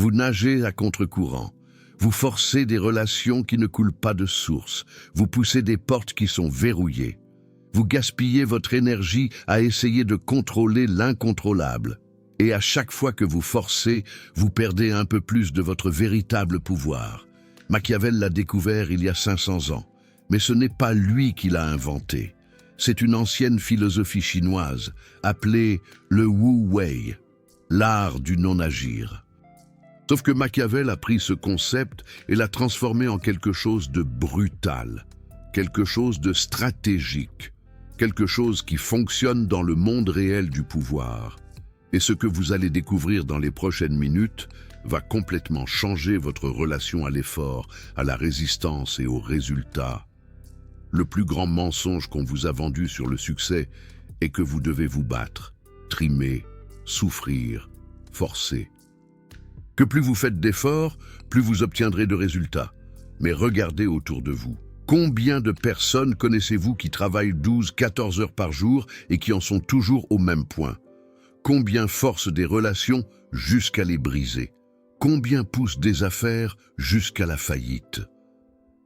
Vous nagez à contre-courant. Vous forcez des relations qui ne coulent pas de source. Vous poussez des portes qui sont verrouillées. Vous gaspillez votre énergie à essayer de contrôler l'incontrôlable. Et à chaque fois que vous forcez, vous perdez un peu plus de votre véritable pouvoir. Machiavel l'a découvert il y a 500 ans, mais ce n'est pas lui qui l'a inventé. C'est une ancienne philosophie chinoise, appelée le Wu Wei, l'art du non-agir. Sauf que Machiavel a pris ce concept et l'a transformé en quelque chose de brutal, quelque chose de stratégique, quelque chose qui fonctionne dans le monde réel du pouvoir. Et ce que vous allez découvrir dans les prochaines minutes va complètement changer votre relation à l'effort, à la résistance et aux résultats. Le plus grand mensonge qu'on vous a vendu sur le succès est que vous devez vous battre, trimer, souffrir, forcer. Que plus vous faites d'efforts, plus vous obtiendrez de résultats. Mais regardez autour de vous. Combien de personnes connaissez-vous qui travaillent 12-14 heures par jour et qui en sont toujours au même point? Combien forcent des relations jusqu'à les briser? Combien poussent des affaires jusqu'à la faillite?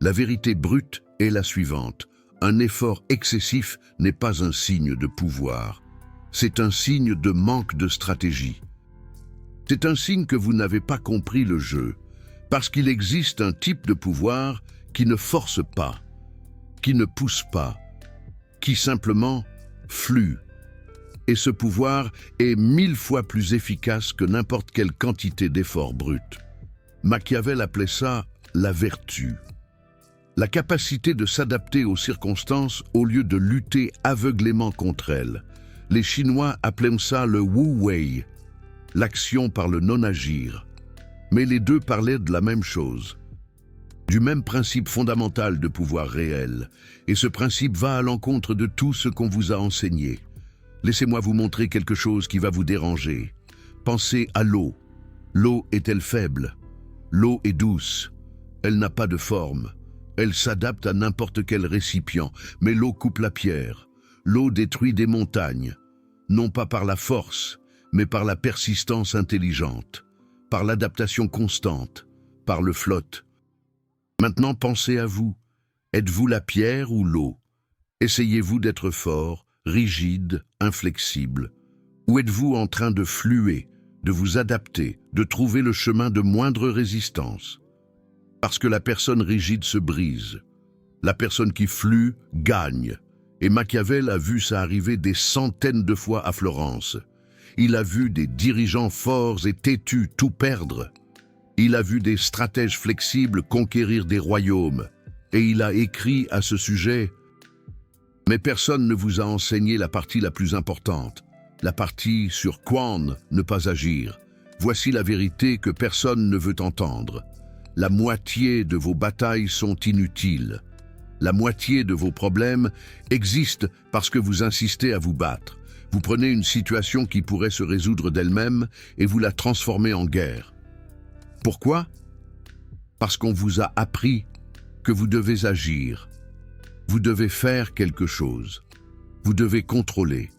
La vérité brute est la suivante. Un effort excessif n'est pas un signe de pouvoir. C'est un signe de manque de stratégie. C'est un signe que vous n'avez pas compris le jeu, parce qu'il existe un type de pouvoir qui ne force pas, qui ne pousse pas, qui simplement flue. Et ce pouvoir est 1000 fois plus efficace que n'importe quelle quantité d'efforts bruts. Machiavel appelait ça la vertu. La capacité de s'adapter aux circonstances au lieu de lutter aveuglément contre elles. Les Chinois appelaient ça le Wu Wei, l'action par le non-agir. Mais les deux parlaient de la même chose, du même principe fondamental de pouvoir réel. Et ce principe va à l'encontre de tout ce qu'on vous a enseigné. Laissez-moi vous montrer quelque chose qui va vous déranger. Pensez à l'eau. L'eau est-elle faible? L'eau est douce. Elle n'a pas de forme. Elle s'adapte à n'importe quel récipient. Mais l'eau coupe la pierre. L'eau détruit des montagnes. Non pas par la force, mais par la persistance intelligente, par l'adaptation constante, par le flotte. Maintenant, pensez à vous. Êtes-vous la pierre ou l'eau? Essayez-vous d'être fort, rigide, inflexible? Ou êtes-vous en train de fluer, de vous adapter, de trouver le chemin de moindre résistance? Parce que la personne rigide se brise. La personne qui flue gagne. Et Machiavel a vu ça arriver des centaines de fois à Florence. Il a vu des dirigeants forts et têtus tout perdre. Il a vu des stratèges flexibles conquérir des royaumes. Et il a écrit à ce sujet: mais personne ne vous a enseigné la partie la plus importante, la partie sur quand ne pas agir. Voici la vérité que personne ne veut entendre. La moitié de vos batailles sont inutiles. La moitié de vos problèmes existent parce que vous insistez à vous battre. Vous prenez une situation qui pourrait se résoudre d'elle-même et vous la transformez en guerre. Pourquoi? Parce qu'on vous a appris que vous devez agir. Vous devez faire quelque chose. Vous devez contrôler.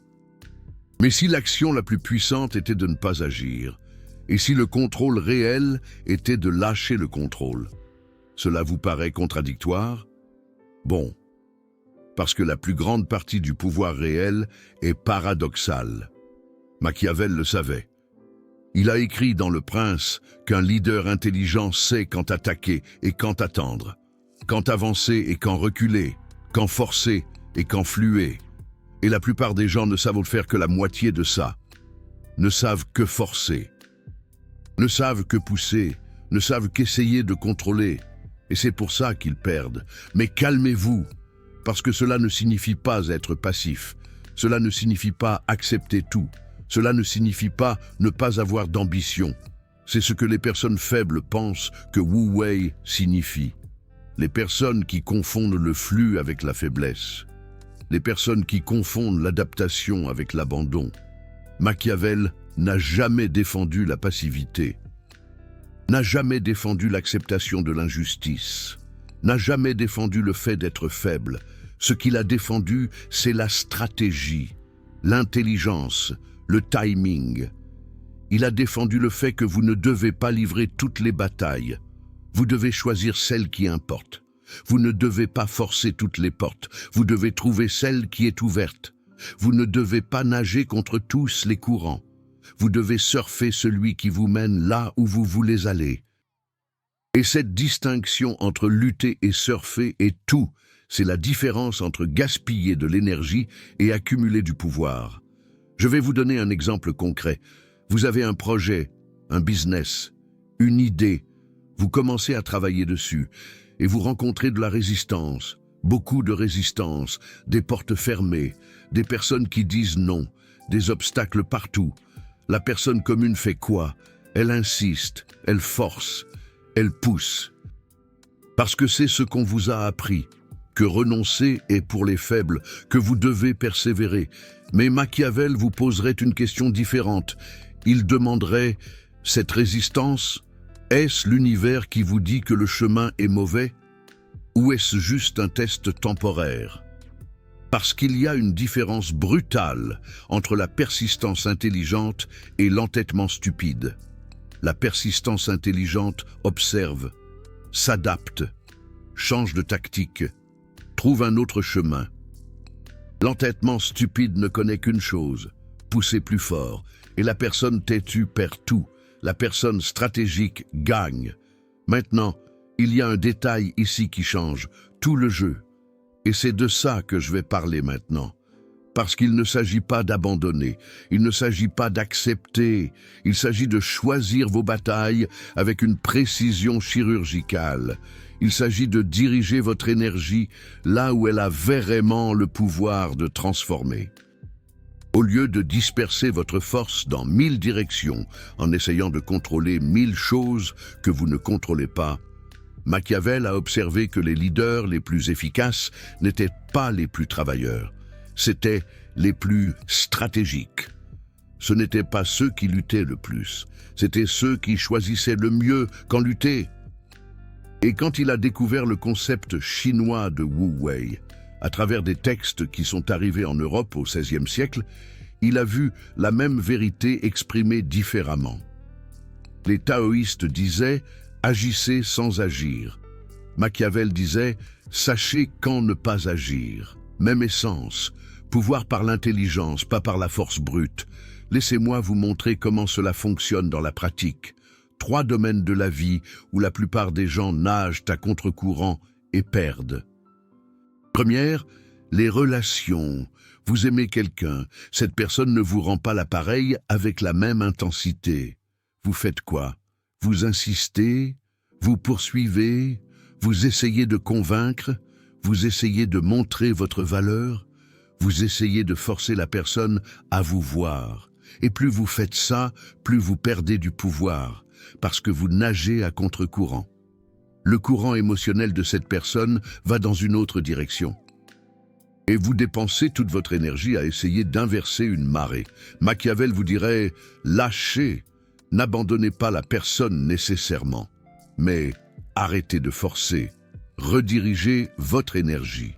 Mais si l'action la plus puissante était de ne pas agir, et si le contrôle réel était de lâcher le contrôle, cela vous paraît contradictoire? Bon, parce que la plus grande partie du pouvoir réel est paradoxale. Machiavel le savait. Il a écrit dans Le Prince qu'un leader intelligent sait quand attaquer et quand attendre, quand avancer et quand reculer, quand forcer et quand fluer. Et la plupart des gens ne savent faire que la moitié de ça, ne savent que forcer, ne savent que pousser, ne savent qu'essayer de contrôler. Et c'est pour ça qu'ils perdent. Mais calmez-vous, parce que cela ne signifie pas être passif. Cela ne signifie pas accepter tout. Cela ne signifie pas ne pas avoir d'ambition. C'est ce que les personnes faibles pensent que Wu Wei signifie. Les personnes qui confondent le flux avec la faiblesse. Les personnes qui confondent l'adaptation avec l'abandon. Machiavel n'a jamais défendu la passivité, n'a jamais défendu l'acceptation de l'injustice, n'a jamais défendu le fait d'être faible. Ce qu'il a défendu, c'est la stratégie, l'intelligence, le timing. Il a défendu le fait que vous ne devez pas livrer toutes les batailles. Vous devez choisir celle qui importe. Vous ne devez pas forcer toutes les portes. Vous devez trouver celle qui est ouverte. Vous ne devez pas nager contre tous les courants. Vous devez surfer celui qui vous mène là où vous voulez aller. Et cette distinction entre lutter et surfer est tout. C'est la différence entre gaspiller de l'énergie et accumuler du pouvoir. Je vais vous donner un exemple concret. Vous avez un projet, un business, une idée. Vous commencez à travailler dessus et vous rencontrez de la résistance, beaucoup de résistance, des portes fermées, des personnes qui disent non, des obstacles partout. La personne commune fait quoi? Elle insiste, elle force, elle pousse. Parce que c'est ce qu'on vous a appris, que renoncer est pour les faibles, que vous devez persévérer. Mais Machiavel vous poserait une question différente. Il demanderait, cette résistance, est-ce l'univers qui vous dit que le chemin est mauvais? Ou est-ce juste un test temporaire? Parce qu'il y a une différence brutale entre la persistance intelligente et l'entêtement stupide. La persistance intelligente observe, s'adapte, change de tactique, trouve un autre chemin. L'entêtement stupide ne connaît qu'une chose, pousser plus fort, et la personne têtue perd tout. La personne stratégique gagne. Maintenant, il y a un détail ici qui change, tout le jeu. Et c'est de ça que je vais parler maintenant. Parce qu'il ne s'agit pas d'abandonner, il ne s'agit pas d'accepter, il s'agit de choisir vos batailles avec une précision chirurgicale. Il s'agit de diriger votre énergie là où elle a vraiment le pouvoir de transformer. Au lieu de disperser votre force dans 1000 directions en essayant de contrôler 1000 choses que vous ne contrôlez pas, Machiavel a observé que les leaders les plus efficaces n'étaient pas les plus travailleurs, c'étaient les plus stratégiques. Ce n'étaient pas ceux qui luttaient le plus, c'étaient ceux qui choisissaient le mieux quand lutter. Et quand il a découvert le concept chinois de Wu Wei, à travers des textes qui sont arrivés en Europe au XVIe siècle, il a vu la même vérité exprimée différemment. Les taoïstes disaient « agissez sans agir ». Machiavel disait « sachez quand ne pas agir ». Même essence, pouvoir par l'intelligence, pas par la force brute. Laissez-moi vous montrer comment cela fonctionne dans la pratique. 3 domaines de la vie où la plupart des gens nagent à contre-courant et perdent. Première, les relations. Vous aimez quelqu'un, cette personne ne vous rend pas l'appareil avec la même intensité. Vous faites quoi? Vous insistez? Vous poursuivez? Vous essayez de convaincre? Vous essayez de montrer votre valeur? Vous essayez de forcer la personne à vous voir. Et plus vous faites ça, plus vous perdez du pouvoir, parce que vous nagez à contre-courant. Le courant émotionnel de cette personne va dans une autre direction. Et vous dépensez toute votre énergie à essayer d'inverser une marée. Machiavel vous dirait « lâchez ». N'abandonnez pas la personne nécessairement, mais arrêtez de forcer. Redirigez votre énergie.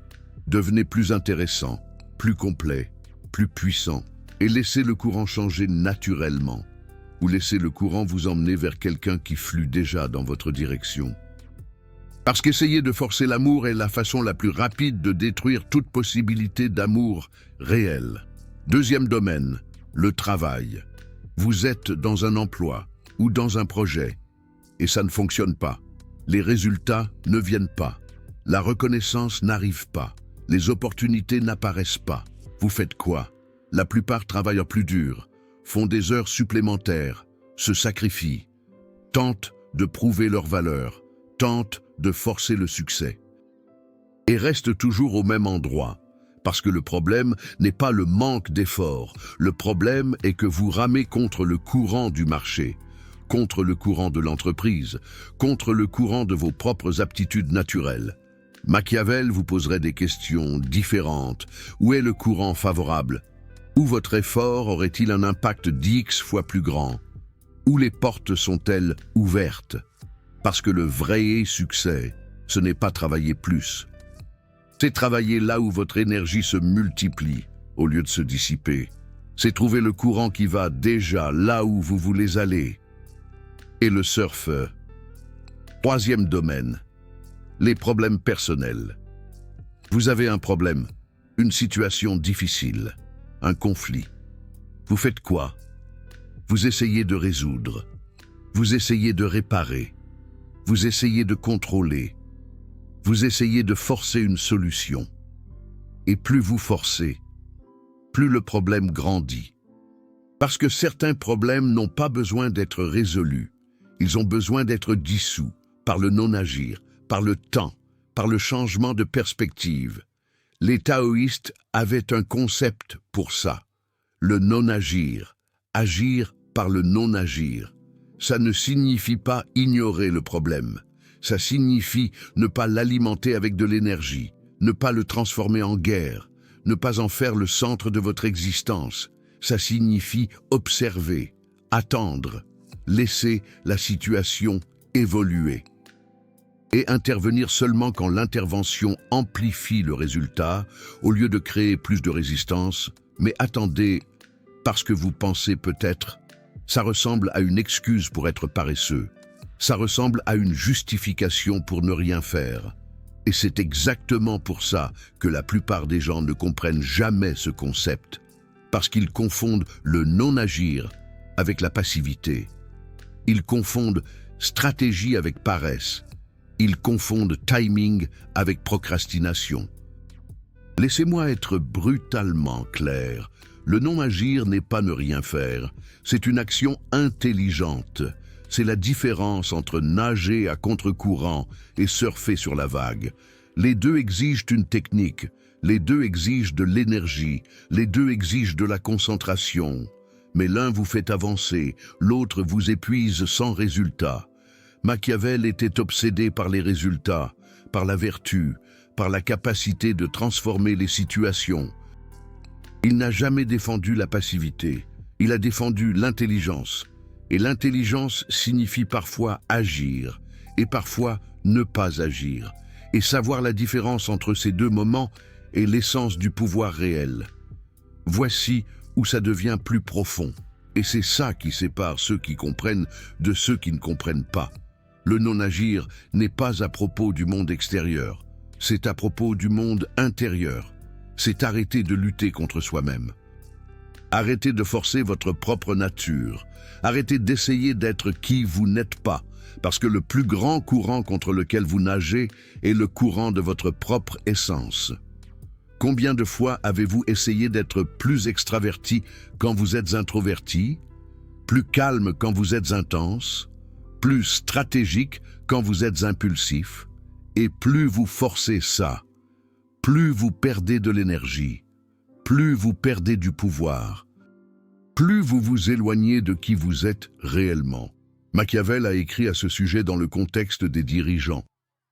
Devenez plus intéressant, plus complet, plus puissant, et laissez le courant changer naturellement. Ou laissez le courant vous emmener vers quelqu'un qui flue déjà dans votre direction. Parce qu'essayer de forcer l'amour est la façon la plus rapide de détruire toute possibilité d'amour réel. Deuxième domaine, le travail. Vous êtes dans un emploi ou dans un projet et ça ne fonctionne pas. Les résultats ne viennent pas. La reconnaissance n'arrive pas. Les opportunités n'apparaissent pas. Vous faites quoi? La plupart travaillent plus dur, font des heures supplémentaires, se sacrifient, tentent de prouver leur valeur, tentent de forcer le succès. Et restent toujours au même endroit. Parce que le problème n'est pas le manque d'efforts. Le problème est que vous ramez contre le courant du marché, contre le courant de l'entreprise, contre le courant de vos propres aptitudes naturelles. Machiavel vous poserait des questions différentes. Où est le courant favorable? Où votre effort aurait-il un impact d'X fois plus grand? Où les portes sont-elles ouvertes? Parce que le vrai succès, ce n'est pas travailler plus. C'est travailler là où votre énergie se multiplie, au lieu de se dissiper. C'est trouver le courant qui va déjà là où vous voulez aller. Et le surf. Troisième domaine, les problèmes personnels. Vous avez un problème, une situation difficile, un conflit. Vous faites quoi? Vous essayez de résoudre. Vous essayez de réparer. Vous essayez de contrôler. Vous essayez de forcer une solution. Et plus vous forcez, plus le problème grandit. Parce que certains problèmes n'ont pas besoin d'être résolus. Ils ont besoin d'être dissous par le non-agir, par le temps, par le changement de perspective. Les taoïstes avaient un concept pour ça, le non-agir, agir par le non-agir. Ça ne signifie pas ignorer le problème. Ça signifie ne pas l'alimenter avec de l'énergie, ne pas le transformer en guerre, ne pas en faire le centre de votre existence. Ça signifie observer, attendre, laisser la situation évoluer. Et intervenir seulement quand l'intervention amplifie le résultat, au lieu de créer plus de résistance. Mais attendez, parce que vous pensez peut-être, ça ressemble à une excuse pour être paresseux. Ça ressemble à une justification pour ne rien faire. Et c'est exactement pour ça que la plupart des gens ne comprennent jamais ce concept, parce qu'ils confondent le non-agir avec la passivité. Ils confondent stratégie avec paresse. Ils confondent timing avec procrastination. Laissez-moi être brutalement clair. Le non-agir n'est pas ne rien faire. C'est une action intelligente. C'est la différence entre nager à contre-courant et surfer sur la vague. Les deux exigent une technique. Les deux exigent de l'énergie. Les deux exigent de la concentration. Mais l'un vous fait avancer, l'autre vous épuise sans résultat. Machiavel était obsédé par les résultats, par la vertu, par la capacité de transformer les situations. Il n'a jamais défendu la passivité, il a défendu l'intelligence. Et l'intelligence signifie parfois agir, et parfois ne pas agir. Et savoir la différence entre ces deux moments est l'essence du pouvoir réel. Voici où ça devient plus profond. Et c'est ça qui sépare ceux qui comprennent de ceux qui ne comprennent pas. Le non-agir n'est pas à propos du monde extérieur, c'est à propos du monde intérieur. C'est arrêter de lutter contre soi-même. Arrêtez de forcer votre propre nature. Arrêtez d'essayer d'être qui vous n'êtes pas, parce que le plus grand courant contre lequel vous nagez est le courant de votre propre essence. Combien de fois avez-vous essayé d'être plus extraverti quand vous êtes introverti, plus calme quand vous êtes intense, plus stratégique quand vous êtes impulsif? Et plus vous forcez ça, plus vous perdez de l'énergie, plus vous perdez du pouvoir, plus vous vous éloignez de qui vous êtes réellement. Machiavel a écrit à ce sujet dans le contexte des dirigeants.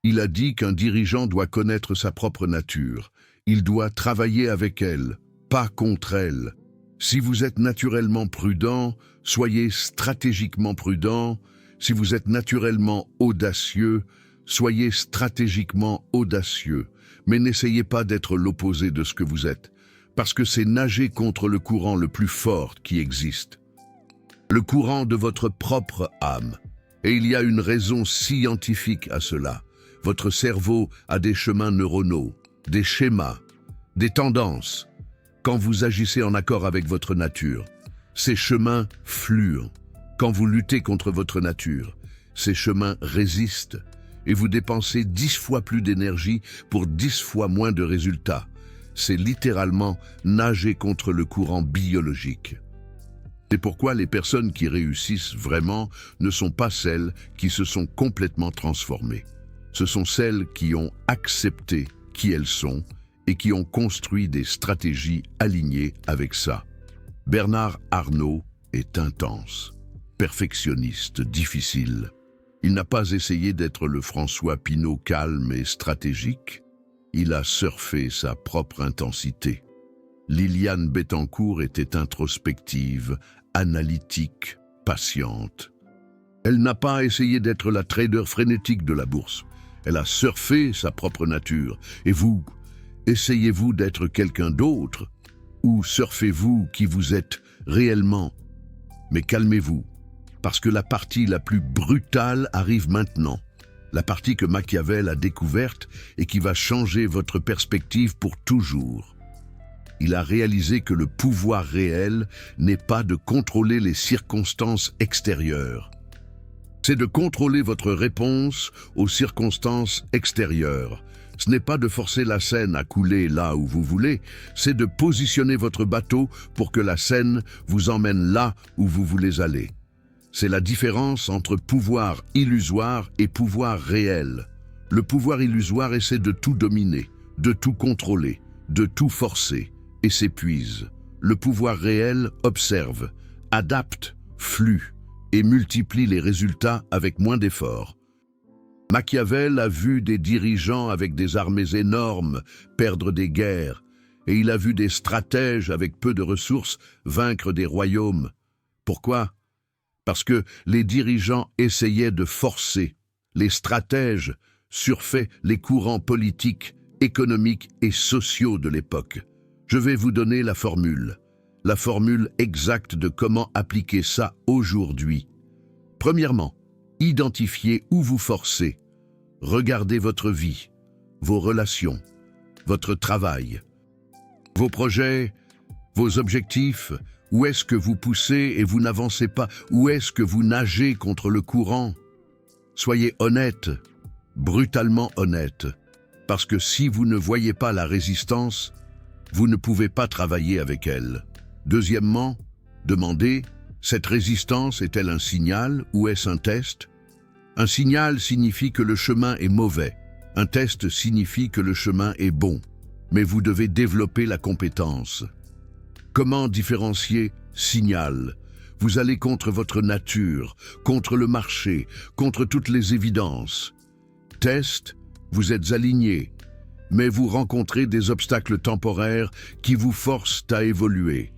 Il a dit qu'un dirigeant doit connaître sa propre nature. Il doit travailler avec elle, pas contre elle. Si vous êtes naturellement prudent, soyez stratégiquement prudent. Si vous êtes naturellement audacieux, soyez stratégiquement audacieux. Mais n'essayez pas d'être l'opposé de ce que vous êtes, parce que c'est nager contre le courant le plus fort qui existe. Le courant de votre propre âme. Et il y a une raison scientifique à cela. Votre cerveau a des chemins neuronaux, des schémas, des tendances. Quand vous agissez en accord avec votre nature, ces chemins fluent. Quand vous luttez contre votre nature, ces chemins résistent et vous dépensez 10 fois plus d'énergie pour 10 fois moins de résultats. C'est littéralement nager contre le courant biologique. C'est pourquoi les personnes qui réussissent vraiment ne sont pas celles qui se sont complètement transformées. Ce sont celles qui ont accepté qui elles sont et qui ont construit des stratégies alignées avec ça. Bernard Arnault est intense, perfectionniste, difficile. Il n'a pas essayé d'être le François Pinault calme et stratégique. Il a surfé sa propre intensité. Liliane Bettencourt était introspective, analytique, patiente. Elle n'a pas essayé d'être la trader frénétique de la bourse. Elle a surfé sa propre nature. Et vous, essayez-vous d'être quelqu'un d'autre? Ou surfez-vous qui vous êtes réellement? Mais calmez-vous, parce que la partie la plus brutale arrive maintenant. La partie que Machiavel a découverte et qui va changer votre perspective pour toujours. Il a réalisé que le pouvoir réel n'est pas de contrôler les circonstances extérieures. C'est de contrôler votre réponse aux circonstances extérieures. Ce n'est pas de forcer la Seine à couler là où vous voulez, c'est de positionner votre bateau pour que la Seine vous emmène là où vous voulez aller. C'est la différence entre pouvoir illusoire et pouvoir réel. Le pouvoir illusoire essaie de tout dominer, de tout contrôler, de tout forcer, et s'épuise. Le pouvoir réel observe, adapte, flue, et multiplie les résultats avec moins d'efforts. Machiavel a vu des dirigeants avec des armées énormes perdre des guerres, et il a vu des stratèges avec peu de ressources vaincre des royaumes. Pourquoi? Parce que les dirigeants essayaient de forcer, les stratèges surfaient les courants politiques, économiques et sociaux de l'époque. Je vais vous donner la formule exacte de comment appliquer ça aujourd'hui. Premièrement, identifiez où vous forcez. Regardez votre vie, vos relations, votre travail, vos projets, vos objectifs. Où est-ce que vous poussez et vous n'avancez pas? Où est-ce que vous nagez contre le courant? Soyez honnête, brutalement honnête, parce que si vous ne voyez pas la résistance, vous ne pouvez pas travailler avec elle. Deuxièmement, demandez, cette résistance est-elle un signal ou est-ce un test? Un signal signifie que le chemin est mauvais. Un test signifie que le chemin est bon. Mais vous devez développer la compétence. Comment différencier signal? Vous allez contre votre nature, contre le marché, contre toutes les évidences. Test, vous êtes aligné, mais vous rencontrez des obstacles temporaires qui vous forcent à évoluer.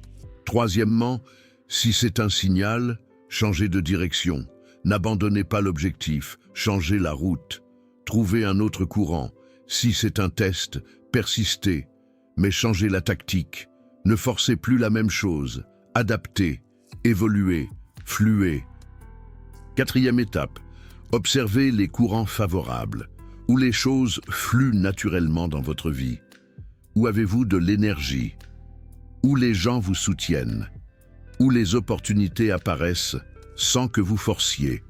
Troisièmement, si c'est un signal, changez de direction. N'abandonnez pas l'objectif, changez la route. Trouvez un autre courant. Si c'est un test, persistez, mais changez la tactique. Ne forcez plus la même chose. Adaptez, évoluez, fluez. Quatrième étape, observez les courants favorables, où les choses fluent naturellement dans votre vie. Où avez-vous de l'énergie? Où les gens vous soutiennent? Où les opportunités apparaissent sans que vous forciez?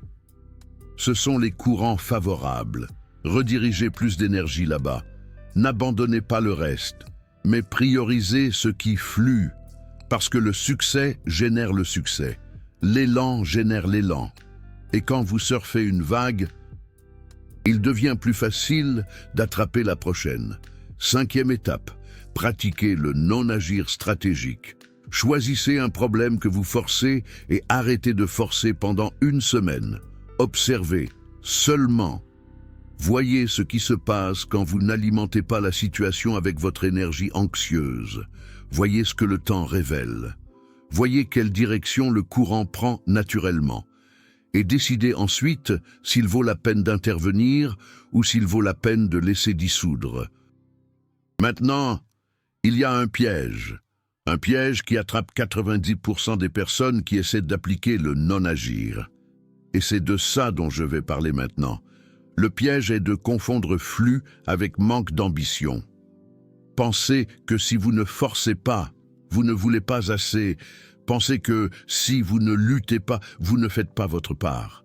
Ce sont les courants favorables. Redirigez plus d'énergie là-bas. N'abandonnez pas le reste, mais priorisez ce qui flue, parce que le succès génère le succès. L'élan génère l'élan. Et quand vous surfez une vague, il devient plus facile d'attraper la prochaine. Cinquième étape, pratiquez le non-agir stratégique. Choisissez un problème que vous forcez et arrêtez de forcer pendant une semaine. Observez seulement. Voyez ce qui se passe quand vous n'alimentez pas la situation avec votre énergie anxieuse. Voyez ce que le temps révèle. Voyez quelle direction le courant prend naturellement. Et décidez ensuite s'il vaut la peine d'intervenir ou s'il vaut la peine de laisser dissoudre. Maintenant, il y a un piège. Un piège qui attrape 90% des personnes qui essaient d'appliquer le non-agir. Et c'est de ça dont je vais parler maintenant. Le piège est de confondre flux avec manque d'ambition. Pensez que si vous ne forcez pas, vous ne voulez pas assez. Pensez que si vous ne luttez pas, vous ne faites pas votre part.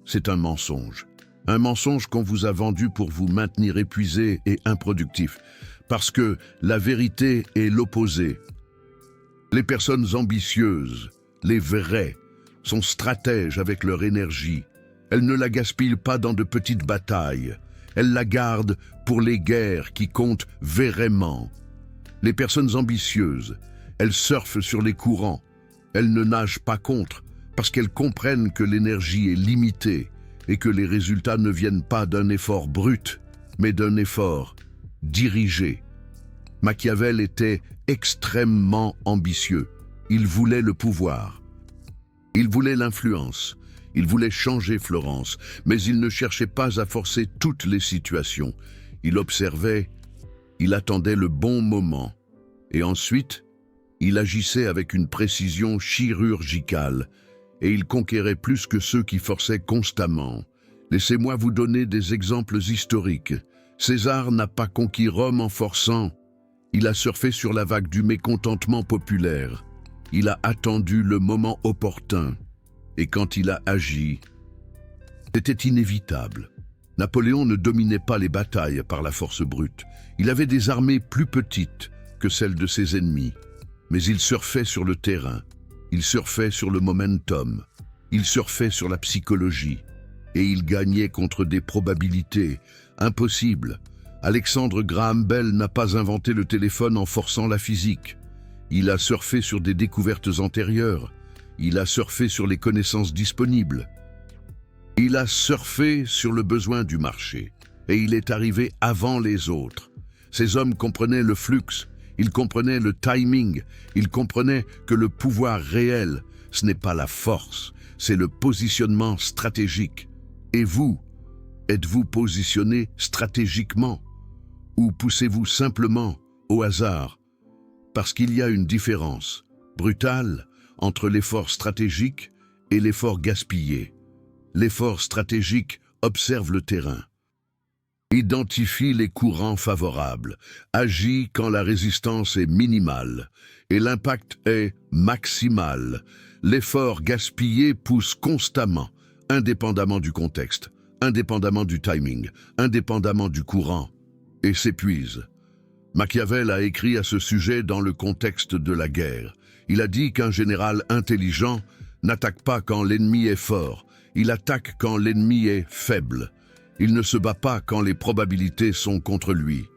C'est un mensonge. Un mensonge qu'on vous a vendu pour vous maintenir épuisé et improductif. Parce que la vérité est l'opposé. Les personnes ambitieuses, les vraies, sont stratèges avec leur énergie. Elles ne la gaspillent pas dans de petites batailles. Elles la gardent pour les guerres qui comptent vraiment. Les personnes ambitieuses, elles surfent sur les courants. Elles ne nagent pas contre parce qu'elles comprennent que l'énergie est limitée et que les résultats ne viennent pas d'un effort brut, mais d'un effort dirigé. Machiavel était extrêmement ambitieux. Il voulait le pouvoir. Il voulait l'influence. Il voulait changer Florence, mais il ne cherchait pas à forcer toutes les situations. Il observait, il attendait le bon moment. Et ensuite, Il agissait avec une précision chirurgicale, et il conquérait plus que ceux qui forçaient constamment. Laissez-moi vous donner des exemples historiques. César n'a pas conquis Rome en forçant. Il a surfé sur la vague du mécontentement populaire. Il a attendu le moment opportun. Et quand il a agi, c'était inévitable. Napoléon ne dominait pas les batailles par la force brute. Il avait des armées plus petites que celles de ses ennemis. Mais il surfait sur le terrain. Il surfait sur le momentum. Il surfait sur la psychologie. Et il gagnait contre des probabilités impossibles. Alexandre Graham Bell n'a pas inventé le téléphone en forçant la physique. Il a surfé sur des découvertes antérieures. Il a surfé sur les connaissances disponibles. Il a surfé sur le besoin du marché. Et il est arrivé avant les autres. Ces hommes comprenaient le flux, ils comprenaient le timing, ils comprenaient que le pouvoir réel, ce n'est pas la force, c'est le positionnement stratégique. Et vous, êtes-vous positionné stratégiquement? Ou poussez-vous simplement au hasard? Parce qu'il y a une différence brutale entre l'effort stratégique et l'effort gaspillé. L'effort stratégique observe le terrain, identifie les courants favorables, agit quand la résistance est minimale et l'impact est maximal. L'effort gaspillé pousse constamment, indépendamment du contexte, indépendamment du timing, indépendamment du courant, et s'épuise. Machiavel a écrit à ce sujet dans le contexte de la guerre. Il a dit qu'un général intelligent n'attaque pas quand l'ennemi est fort, il attaque quand l'ennemi est faible. Il ne se bat pas quand les probabilités sont contre lui.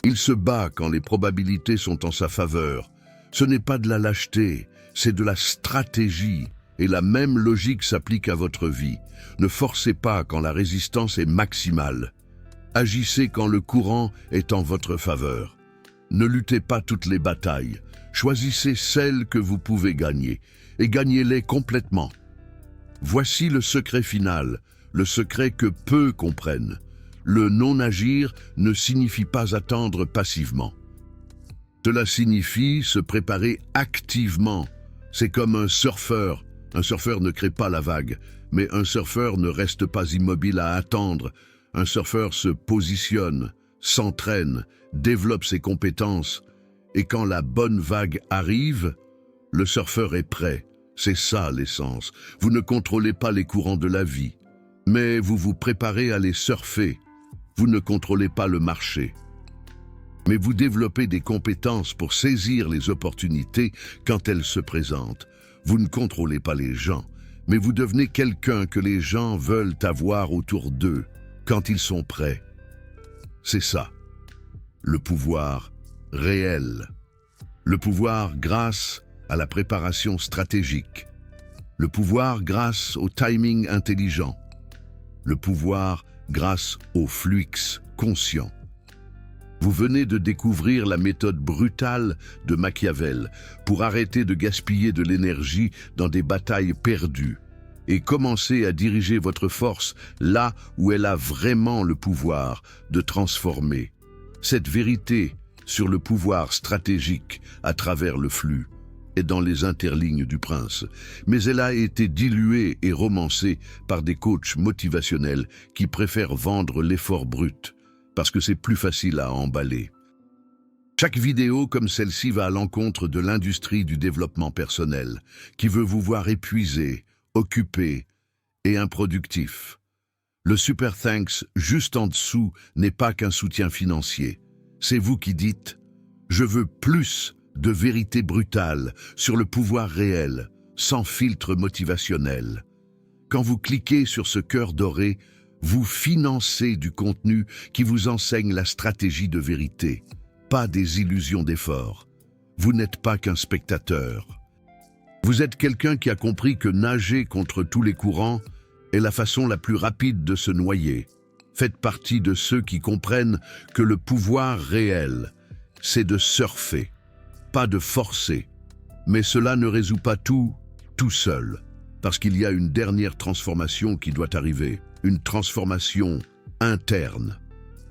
Il se bat quand les probabilités sont en sa faveur. Ce n'est pas de la lâcheté, c'est de la stratégie. Et la même logique s'applique à votre vie. Ne forcez pas quand la résistance est maximale. Agissez quand le courant est en votre faveur. Ne luttez pas toutes les batailles. Choisissez celles que vous pouvez gagner et gagnez-les complètement. Voici le secret final, le secret que peu comprennent. Le non-agir ne signifie pas attendre passivement. Cela signifie se préparer activement. C'est comme un surfeur. Un surfeur ne crée pas la vague, mais un surfeur ne reste pas immobile à attendre. Un surfeur se positionne, s'entraîne, développe ses compétences. Et quand la bonne vague arrive, le surfeur est prêt. C'est ça l'essence. Vous ne contrôlez pas les courants de la vie, mais vous vous préparez à les surfer. Vous ne contrôlez pas le marché, mais vous développez des compétences pour saisir les opportunités quand elles se présentent. Vous ne contrôlez pas les gens, mais vous devenez quelqu'un que les gens veulent avoir autour d'eux quand ils sont prêts. C'est ça, le pouvoir réel. Le pouvoir grâce à la préparation stratégique. Le pouvoir grâce au timing intelligent. Le pouvoir grâce au flux conscient. Vous venez de découvrir la méthode brutale de Machiavel pour arrêter de gaspiller de l'énergie dans des batailles perdues et commencer à diriger votre force là où elle a vraiment le pouvoir de transformer. Cette vérité sur le pouvoir stratégique à travers le flux est dans les interlignes du prince, mais elle a été diluée et romancée par des coachs motivationnels qui préfèrent vendre l'effort brut parce que c'est plus facile à emballer. Chaque vidéo comme celle-ci va à l'encontre de l'industrie du développement personnel qui veut vous voir épuisé, occupé et improductif. Le Super Thanks juste en dessous n'est pas qu'un soutien financier. C'est vous qui dites « Je veux plus de vérité brutale sur le pouvoir réel, sans filtre motivationnel ». Quand vous cliquez sur ce cœur doré, vous financez du contenu qui vous enseigne la stratégie de vérité, pas des illusions d'effort. Vous n'êtes pas qu'un spectateur. Vous êtes quelqu'un qui a compris que nager contre tous les courants est la façon la plus rapide de se noyer. Faites partie de ceux qui comprennent que le pouvoir réel, c'est de surfer, pas de forcer. Mais cela ne résout pas tout seul, parce qu'il y a une dernière transformation qui doit arriver, une transformation interne.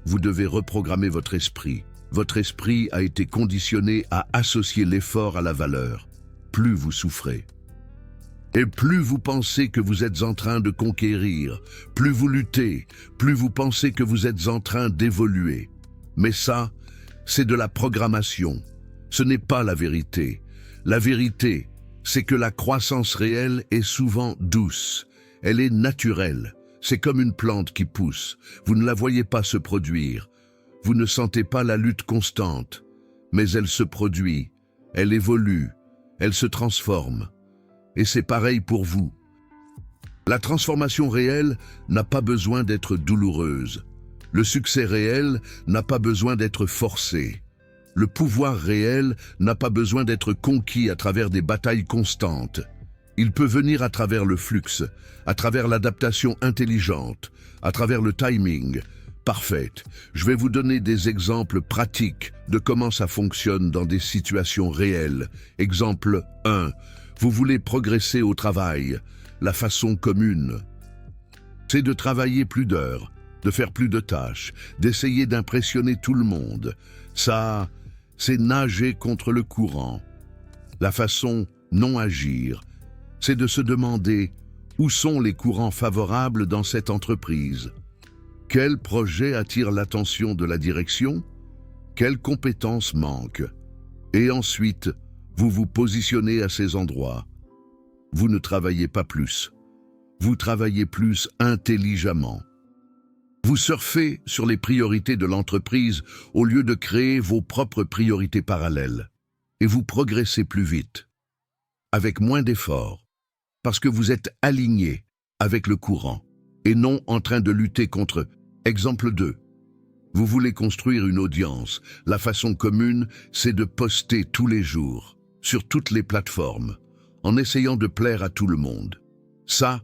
Vous devez reprogrammer votre esprit, Votre esprit a été conditionné à associer l'effort à la valeur. Plus vous souffrez. Et plus vous pensez que vous êtes en train de conquérir, plus vous luttez, plus vous pensez que vous êtes en train d'évoluer. Mais ça, c'est de la programmation. Ce n'est pas la vérité. La vérité, c'est que la croissance réelle est souvent douce. Elle est naturelle. C'est comme une plante qui pousse. Vous ne la voyez pas se produire. Vous ne sentez pas la lutte constante. Mais elle se produit. Elle évolue. Elle se transforme. Et c'est pareil pour vous. La transformation réelle n'a pas besoin d'être douloureuse. Le succès réel n'a pas besoin d'être forcé. Le pouvoir réel n'a pas besoin d'être conquis à travers des batailles constantes. Il peut venir à travers le flux, à travers l'adaptation intelligente, à travers le timing. Parfait. Je vais vous donner des exemples pratiques de comment ça fonctionne dans des situations réelles. Exemple 1. Vous voulez progresser au travail. La façon commune, c'est de travailler plus d'heures, de faire plus de tâches, d'essayer d'impressionner tout le monde. Ça, c'est nager contre le courant. La façon non agir, c'est de se demander où sont les courants favorables dans cette entreprise. Quel projet attire l'attention de la direction? Quelles compétences manquent? Et ensuite, vous vous positionnez à ces endroits. Vous ne travaillez pas plus. Vous travaillez plus intelligemment. Vous surfez sur les priorités de l'entreprise au lieu de créer vos propres priorités parallèles. Et vous progressez plus vite, avec moins d'efforts, parce que vous êtes aligné avec le courant et non en train de lutter contre. Exemple 2. Vous voulez construire une audience. La façon commune, c'est de poster tous les jours, sur toutes les plateformes, en essayant de plaire à tout le monde. Ça,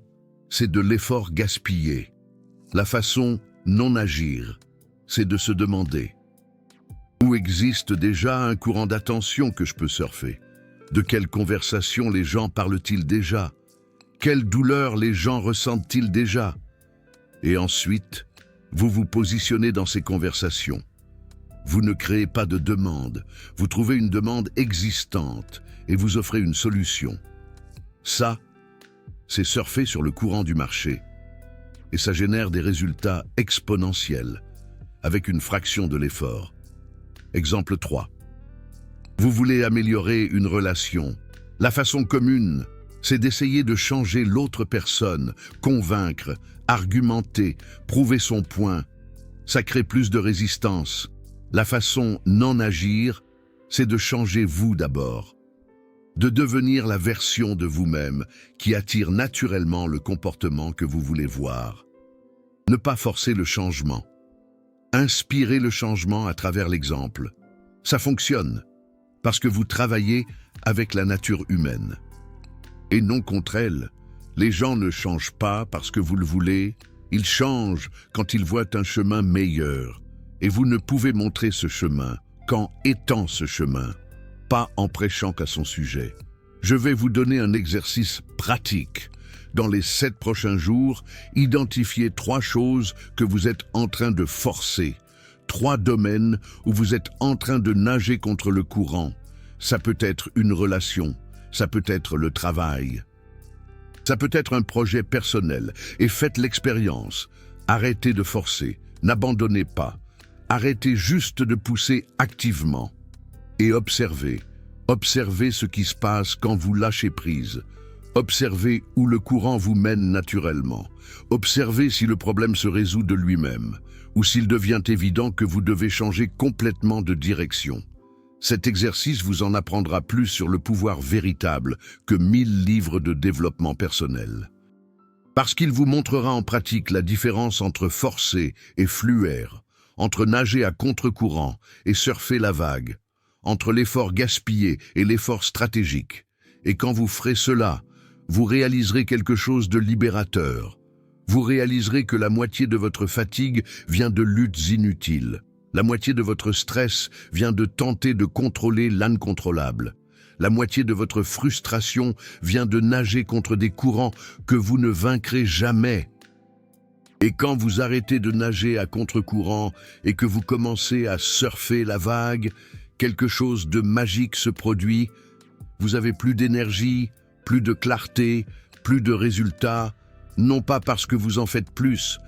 c'est de l'effort gaspillé. La façon non agir, c'est de se demander où existe déjà un courant d'attention que je peux surfer? De quelles conversations les gens parlent-ils déjà? Quelle douleur les gens ressentent-ils déjà? Et ensuite, vous vous positionnez dans ces conversations. Vous ne créez pas de demande, vous trouvez une demande existante et vous offrez une solution. Ça, c'est surfer sur le courant du marché. Et ça génère des résultats exponentiels, avec une fraction de l'effort. Exemple 3. Vous voulez améliorer une relation. La façon commune, c'est d'essayer de changer l'autre personne, convaincre, argumenter, prouver son point. Ça crée plus de résistance. La façon non agir, c'est de changer vous d'abord. De devenir la version de vous-même qui attire naturellement le comportement que vous voulez voir. Ne pas forcer le changement. Inspirez le changement à travers l'exemple. Ça fonctionne, parce que vous travaillez avec la nature humaine. Et non contre elle. Les gens ne changent pas parce que vous le voulez, ils changent quand ils voient un chemin meilleur. Et vous ne pouvez montrer ce chemin qu'en étant ce chemin, pas en prêchant qu'à son sujet. Je vais vous donner un exercice pratique. Dans les 7 prochains jours, identifiez 3 choses que vous êtes en train de forcer. 3 domaines où vous êtes en train de nager contre le courant. Ça peut être une relation, ça peut être le travail. Ça peut être un projet personnel. Et faites l'expérience. Arrêtez de forcer, n'abandonnez pas. Arrêtez juste de pousser activement. Et observez. Observez ce qui se passe quand vous lâchez prise. Observez où le courant vous mène naturellement. Observez si le problème se résout de lui-même, ou s'il devient évident que vous devez changer complètement de direction. Cet exercice vous en apprendra plus sur le pouvoir véritable que 1000 livres de développement personnel. Parce qu'il vous montrera en pratique la différence entre forcer et fluère, entre nager à contre-courant et surfer la vague, entre l'effort gaspillé et l'effort stratégique. Et quand vous ferez cela, vous réaliserez quelque chose de libérateur. Vous réaliserez que la moitié de votre fatigue vient de luttes inutiles. La moitié de votre stress vient de tenter de contrôler l'incontrôlable. La moitié de votre frustration vient de nager contre des courants que vous ne vaincrez jamais. Et quand vous arrêtez de nager à contre-courant et que vous commencez à surfer la vague, quelque chose de magique se produit. Vous avez plus d'énergie, plus de clarté, plus de résultats, non pas parce que vous en faites plus,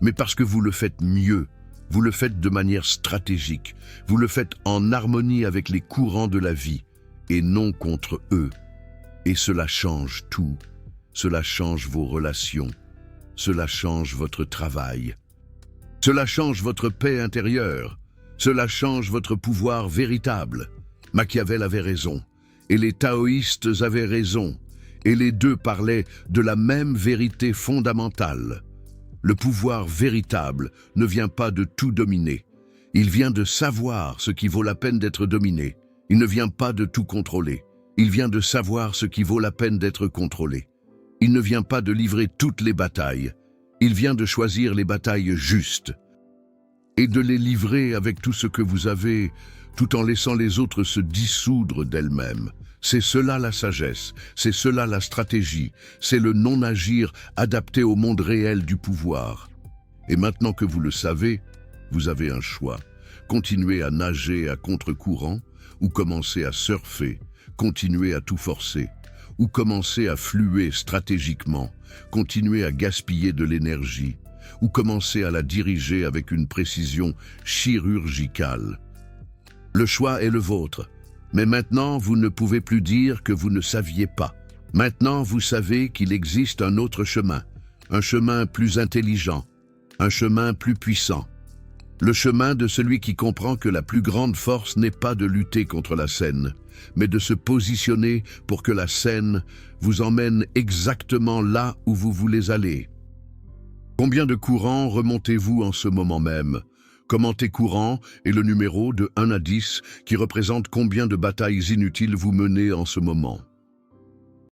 mais parce que vous le faites mieux. Vous le faites de manière stratégique. Vous le faites en harmonie avec les courants de la vie et non contre eux. Et cela change tout. Cela change vos relations. Cela change votre travail. Cela change votre paix intérieure. Cela change votre pouvoir véritable. Machiavel avait raison. Et les taoïstes avaient raison. Et les deux parlaient de la même vérité fondamentale. Le pouvoir véritable ne vient pas de tout dominer. Il vient de savoir ce qui vaut la peine d'être dominé. Il ne vient pas de tout contrôler. Il vient de savoir ce qui vaut la peine d'être contrôlé. Il ne vient pas de livrer toutes les batailles. Il vient de choisir les batailles justes et de les livrer avec tout ce que vous avez, tout en laissant les autres se dissoudre d'elles-mêmes. C'est cela la sagesse, c'est cela la stratégie, c'est le non-agir adapté au monde réel du pouvoir. Et maintenant que vous le savez, vous avez un choix. Continuer à nager à contre-courant ou commencer à surfer, continuer à tout forcer, ou commencer à fluer stratégiquement, continuer à gaspiller de l'énergie, ou commencer à la diriger avec une précision chirurgicale. Le choix est le vôtre, mais maintenant vous ne pouvez plus dire que vous ne saviez pas. Maintenant vous savez qu'il existe un autre chemin, un chemin plus intelligent, un chemin plus puissant. Le chemin de celui qui comprend que la plus grande force n'est pas de lutter contre la scène, mais de se positionner pour que la scène vous emmène exactement là où vous voulez aller. Combien de courants remontez-vous en ce moment même? Commentez courant et le numéro de 1 à 10 qui représente combien de batailles inutiles vous menez en ce moment.